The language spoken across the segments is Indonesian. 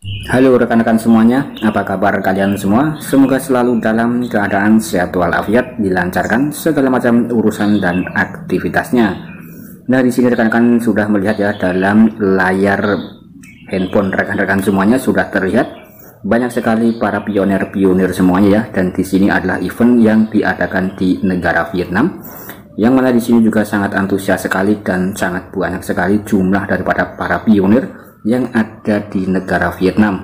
Halo rekan-rekan semuanya, apa kabar kalian semua? Semoga selalu dalam keadaan sehat walafiat, dilancarkan segala macam urusan dan aktivitasnya. Nah, di sini rekan-rekan sudah melihat ya, dalam layar handphone rekan-rekan semuanya sudah terlihat banyak sekali para pionir-pionir semuanya ya. Dan di sini adalah event yang diadakan di negara Vietnam, yang mana di sini juga sangat antusias sekali dan sangat banyak sekali jumlah daripada para pionir yang ada di negara Vietnam.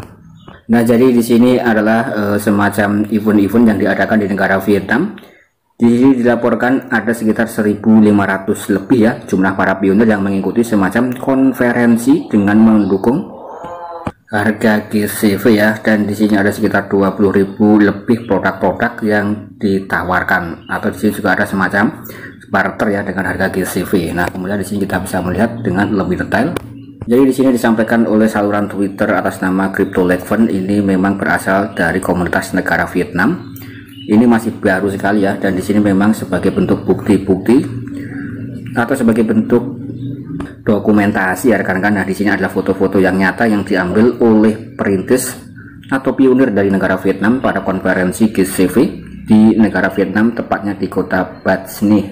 Nah, jadi di sini adalah semacam event-event yang diadakan di negara Vietnam. Di sini dilaporkan ada sekitar 1.500 lebih ya jumlah para pionir yang mengikuti semacam konferensi dengan mendukung harga GCV ya. Dan di sini ada sekitar 20.000 lebih produk-produk yang ditawarkan, atau di sini juga ada semacam barter ya dengan harga GCV. Nah, kemudian di sini kita bisa melihat dengan lebih detail. Jadi di sini disampaikan oleh saluran Twitter atas nama Crypto Legend, ini memang berasal dari komunitas negara Vietnam. Ini masih baru sekali ya, dan di sini memang sebagai bentuk bukti-bukti atau sebagai bentuk dokumentasi ya rekan-rekan. Nah, di sini adalah foto-foto yang nyata yang diambil oleh perintis atau pionir dari negara Vietnam pada konferensi GCV di negara Vietnam, tepatnya di kota Bat Snih.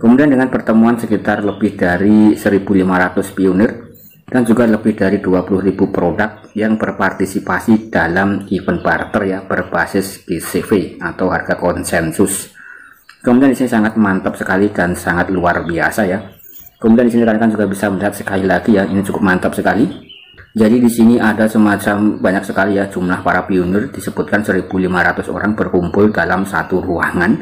Kemudian dengan pertemuan sekitar lebih dari 1.500 pionir dan juga lebih dari 20.000 produk yang berpartisipasi dalam event barter ya berbasis GCV atau harga konsensus. Kemudian di sini sangat mantap sekali dan sangat luar biasa ya. Kemudian di sini rekan-rekan juga bisa melihat sekali lagi ya, ini cukup mantap sekali. Jadi di sini ada semacam banyak sekali ya jumlah para pionir, disebutkan 1.500 orang berkumpul dalam satu ruangan,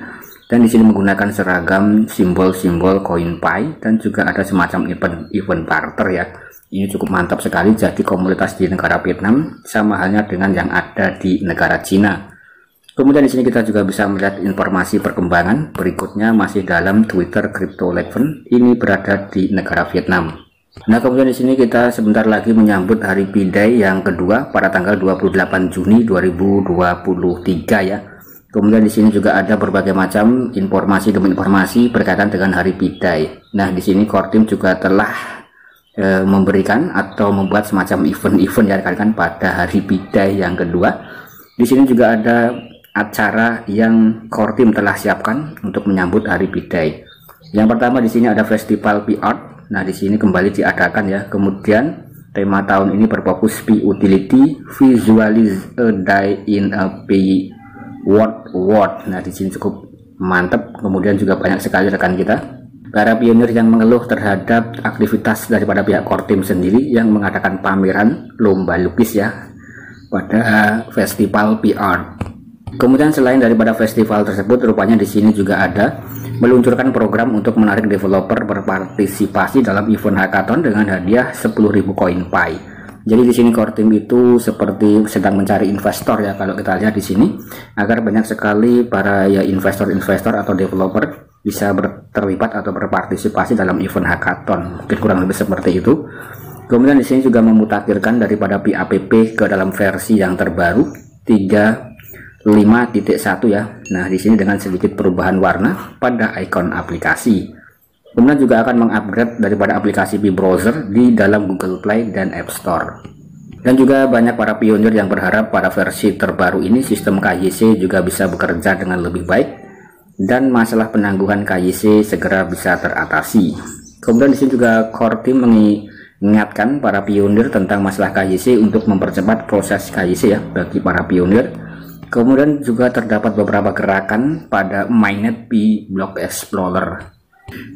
dan di sini menggunakan seragam simbol-simbol koin Pi, dan juga ada semacam event barter ya. Ini cukup mantap sekali. Jadi komunitas di negara Vietnam sama halnya dengan yang ada di negara Cina. Kemudian di sini kita juga bisa melihat informasi perkembangan berikutnya masih dalam Twitter Crypto Legend. Ini berada di negara Vietnam. Nah, kemudian di sini kita sebentar lagi menyambut hari P-Day yang kedua pada tanggal 28 Juni 2023 ya. Kemudian di sini juga ada berbagai macam informasi demi informasi berkaitan dengan hari P-Day. Nah, di sini Core Team juga telah memberikan atau membuat semacam event-event ya rekan-rekan pada hari P-Day yang kedua. Di sini juga ada acara yang Core Team telah siapkan untuk menyambut hari P-Day. Yang pertama di sini ada Festival P-Art. Nah, di sini kembali diadakan ya. Kemudian tema tahun ini berfokus P-Utility, Visualize a Day in a P-World. Nah, di sini cukup mantap. Kemudian juga banyak sekali rekan kita para pionir yang mengeluh terhadap aktivitas daripada pihak Core Team sendiri yang mengadakan pameran lomba lukis ya pada Festival PR. Kemudian selain daripada festival tersebut, rupanya di sini juga ada meluncurkan program untuk menarik developer berpartisipasi dalam event hackathon dengan hadiah 10.000 koin Pi. Jadi di sini Core Team itu seperti sedang mencari investor ya, kalau kita lihat di sini, agar banyak sekali para ya investor-investor atau developer bisa terlibat atau berpartisipasi dalam event hackathon, mungkin kurang lebih seperti itu. Kemudian di sini juga memutakhirkan daripada PAPP ke dalam versi yang terbaru 3.5.1 ya. Nah, di sini dengan sedikit perubahan warna pada ikon aplikasi. Kemudian juga akan mengupgrade daripada aplikasi P-Browser di dalam Google Play dan App Store. Dan juga banyak para pionir yang berharap pada versi terbaru ini sistem KYC juga bisa bekerja dengan lebih baik dan masalah penangguhan KYC segera bisa teratasi. Kemudian di sini juga Core Team mengingatkan para pionir tentang masalah KYC untuk mempercepat proses KYC ya bagi para pionir. Kemudian juga terdapat beberapa gerakan pada Mainnet P Block Explorer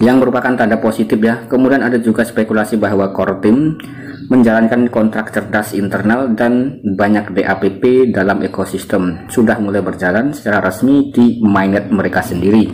yang merupakan tanda positif ya. Kemudian ada juga spekulasi bahwa Core Team menjalankan kontrak cerdas internal dan banyak DAPP dalam ekosistem sudah mulai berjalan secara resmi di Mainnet mereka sendiri.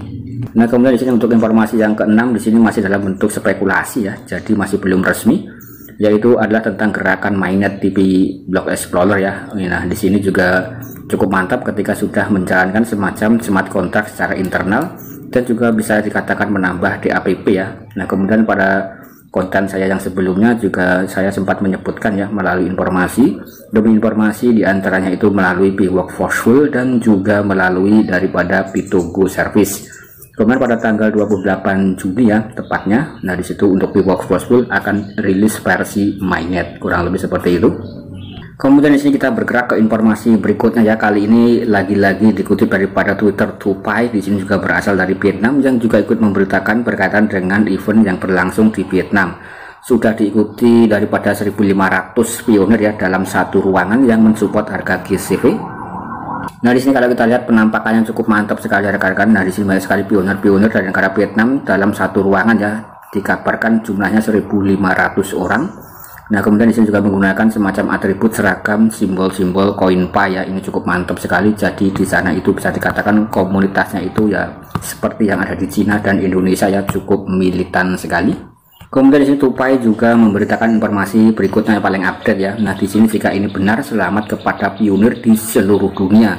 Nah, kemudian di sini untuk informasi yang keenam, di sini masih dalam bentuk spekulasi ya, jadi masih belum resmi, yaitu adalah tentang gerakan Mainnet TP Block Explorer ya. Nah, di sini juga cukup mantap ketika sudah menjalankan semacam smart contract secara internal dan juga bisa dikatakan menambah DAPP ya. Nah, kemudian pada konten saya yang sebelumnya juga saya sempat menyebutkan ya melalui informasi demi informasi, diantaranya itu melalui P-Workforceful dan juga melalui daripada P2Go Service. Kemudian pada tanggal 28 Juni ya tepatnya, nah disitu untuk P-Workforceful akan rilis versi Mainnet, kurang lebih seperti itu. Kemudian di sini kita bergerak ke informasi berikutnya ya. Kali ini lagi-lagi dikutip daripada Twitter Tupai. Di sini juga berasal dari Vietnam yang juga ikut memberitakan berkaitan dengan event yang berlangsung di Vietnam. Sudah diikuti daripada 1.500 pionir ya dalam satu ruangan yang mensupport harga GCV. Nah di sini kalau kita lihat penampakannya cukup mantap sekali rekan-rekan. Nah di sini banyak sekali pionir-pionir dari negara Vietnam dalam satu ruangan ya. Dikabarkan jumlahnya 1.500 orang. Nah kemudian di sini juga menggunakan semacam atribut seragam simbol-simbol koin Pi ya. Ini cukup mantap sekali. Jadi di sana itu bisa dikatakan komunitasnya itu ya seperti yang ada di Cina dan Indonesia ya, cukup militan sekali. Kemudian di sini Tupai juga memberitakan informasi berikutnya yang paling update ya. Nah di sini jika ini benar, selamat kepada pionir di seluruh dunia.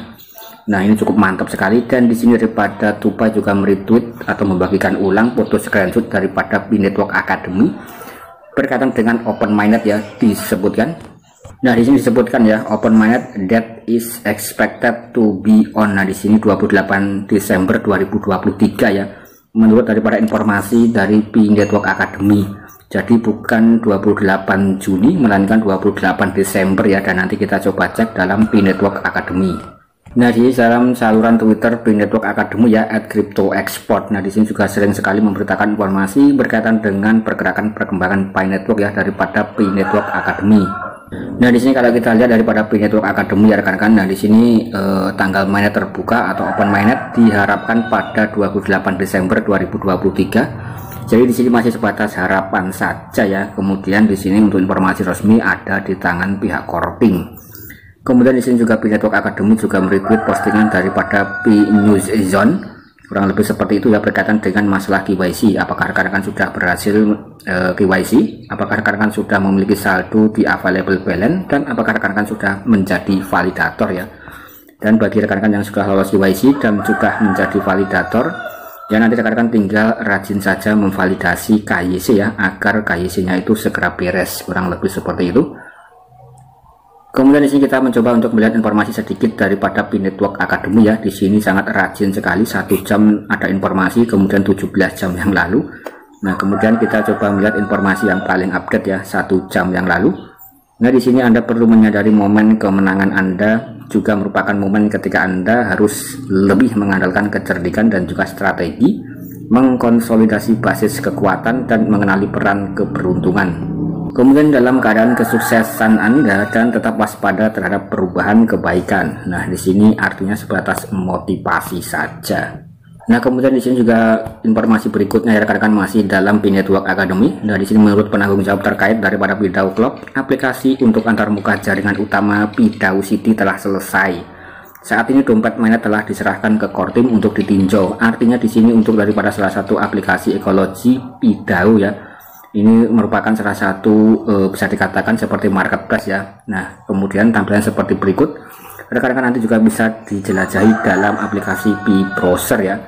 Nah ini cukup mantap sekali. Dan di sini daripada Tupai juga meretweet atau membagikan ulang foto screenshot daripada Pi Network Academy berkaitan dengan open mainnet ya, disebutkan. Nah di sini disebutkan ya, open mainnet that is expected to be on. Nah di sini 28 Desember 2023 ya, menurut daripada informasi dari Pi Network Academy. Jadi bukan 28 Juni melainkan 28 Desember ya, dan nanti kita coba cek dalam Pi Network Academy. Nah di dalam saluran Twitter Pi Network Academy ya @cryptoexport. Nah di sini juga sering sekali memberitakan informasi berkaitan dengan pergerakan perkembangan Pi Network ya daripada Pi Network Academy. Nah di sini kalau kita lihat daripada Pi Network Academy ya rekan-rekan. Nah di sini tanggal mainnet terbuka atau open mainnet diharapkan pada 28 Desember 2023. Jadi di sini masih sebatas harapan saja ya. Kemudian di sini untuk informasi resmi ada di tangan pihak Corping. Kemudian di sini juga Pi Network Academy juga meretweet postingan daripada Pi News Zone, kurang lebih seperti itu ya, berkaitan dengan masalah KYC. Apakah rekan-rekan sudah berhasil KYC? Apakah rekan-rekan sudah memiliki saldo di available balance? Dan apakah rekan-rekan sudah menjadi validator ya? Dan bagi rekan-rekan yang sudah lolos KYC dan sudah menjadi validator, ya nanti rekan-rekan tinggal rajin saja memvalidasi KYC ya, agar KYC-nya itu segera beres, kurang lebih seperti itu. Kemudian di sini kita mencoba untuk melihat informasi sedikit daripada Pi Network Academy ya. Di sini sangat rajin sekali, 1 jam ada informasi, kemudian 17 jam yang lalu. Nah, kemudian kita coba melihat informasi yang paling update ya, 1 jam yang lalu. Nah, di sini Anda perlu menyadari momen kemenangan Anda juga merupakan momen ketika Anda harus lebih mengandalkan kecerdikan dan juga strategi, mengkonsolidasi basis kekuatan dan mengenali peran keberuntungan. Kemudian dalam keadaan kesuksesan Anda dan tetap waspada terhadap perubahan kebaikan. Nah, di sini artinya sebatas motivasi saja. Nah, kemudian di sini juga informasi berikutnya ya rekan-rekan, masih dalam Pi Network Academy. Nah, di sini menurut penanggung jawab terkait daripada Pidao Club, aplikasi untuk antarmuka jaringan utama Pidao City telah selesai. Saat ini dompet mainnet telah diserahkan ke core team untuk ditinjau. Artinya di sini untuk daripada salah satu aplikasi ekologi Pidao ya. Ini merupakan salah satu bisa dikatakan seperti marketplace ya. Nah, kemudian tampilan seperti berikut. Rekan-rekan nanti juga bisa dijelajahi dalam aplikasi Pi Browser ya.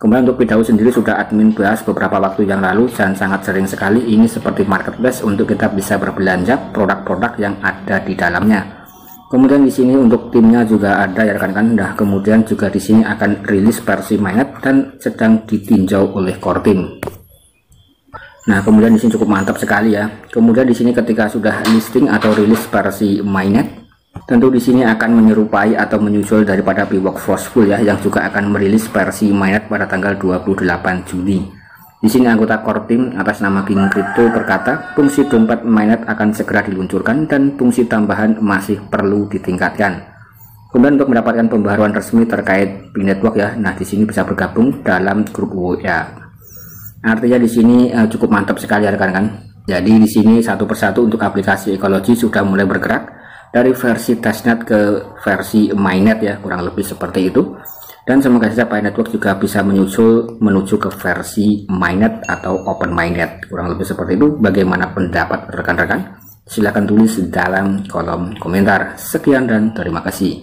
Kemudian untuk Pidao sendiri sudah admin bahas beberapa waktu yang lalu dan sangat sering sekali ini seperti marketplace untuk kita bisa berbelanja produk-produk yang ada di dalamnya. Kemudian di sini untuk timnya juga ada ya rekan-rekan. Nah, kemudian juga di sini akan rilis versi mainnet dan sedang ditinjau oleh core team. Nah, kemudian di sini cukup mantap sekali ya. Kemudian di sini ketika sudah listing atau rilis versi mainnet, tentu di sini akan menyerupai atau menyusul daripada Pi Workforce Pool ya, yang juga akan merilis versi mainnet pada tanggal 28 Juni. Di sini anggota core team atas nama King Crypto berkata, fungsi dompet mainnet akan segera diluncurkan dan fungsi tambahan masih perlu ditingkatkan. Kemudian untuk mendapatkan pembaharuan resmi terkait Pi Network ya, nah di sini bisa bergabung dalam grup WA. Artinya di sini cukup mantap sekali ya rekan-rekan. Jadi di sini satu persatu untuk aplikasi ekologi sudah mulai bergerak dari versi testnet ke versi mainnet ya, kurang lebih seperti itu. Dan semoga saja Pi Network juga bisa menyusul menuju ke versi mainnet atau open mainnet, kurang lebih seperti itu. Bagaimana pendapat rekan-rekan? Silahkan tulis dalam kolom komentar. Sekian dan terima kasih.